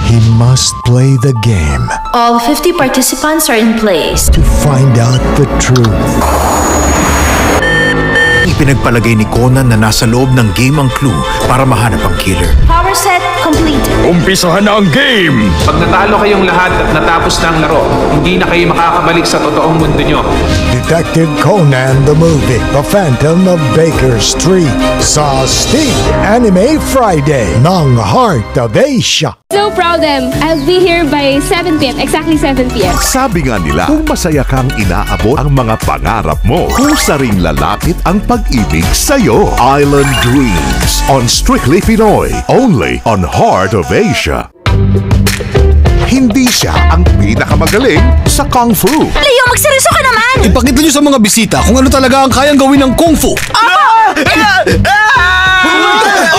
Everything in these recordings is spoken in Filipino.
He must play the game All 50 participants are in place. to find out the truth. Ipinagpalagay ni Conan na nasa loob ng game ang clue para mahanap ang killer. Power set complete. Umpisahan na ang game! Pag natalo kayong lahat at natapos na ang laro, hindi na kayo makakabalik sa totoong mundo nyo. Detective Conan the movie, The Phantom of Baker Street. Sa Stig Anime Friday ng Heart of Asia. So proud them. I'll be here by 7 p.m. Exactly 7 p.m. Sabi nga nila, kung masaya kang inaabot ang mga pangarap mo, kusa ring lalapit ang pag-ibig sa'yo. Island Dreams on Strictly Pinoy, only on Heart of Asia. Hindi siya ang pinakamagaling sa Kung Fu. Leo, magseryoso ka naman! Ipakita nyo sa mga bisita kung ano talaga ang kayang gawin ng Kung Fu.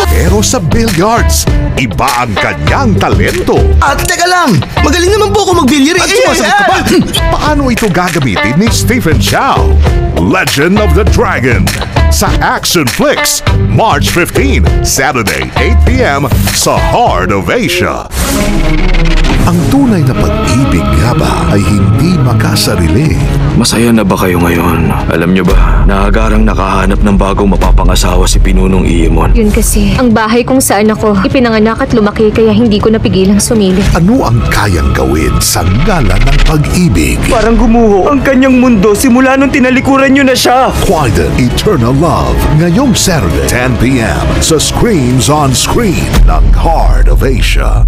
Pero sa billiards, iba ang kanyang talento. Teka lang! Magaling naman po ako mag-billiard. At sumasagot ka pa! Paano ito gagamitin ni Stephen Chow? Legend of the Dragon sa Action Flix, March 15, Saturday, 8 p.m. sa Heart of Asia. Ang tunay na pag-ibig nga ba ay hindi makasarili? Masaya na ba kayo ngayon? Alam nyo ba, naagarang nakahanap ng bagong mapapangasawa si Pinunong Iyemon. Yun kasi, ang bahay kung saan ako ipinanganak at lumaki kaya hindi ko napigilang sumili. Ano ang kayang gawin sa ngalan ng pag-ibig? Parang gumuho ang kanyang mundo simula nung tinalikuran nyo na siya. Quiet Eternal Love ngayong Saturday 10 p.m. sa Screams on Screen ng Heart of Asia.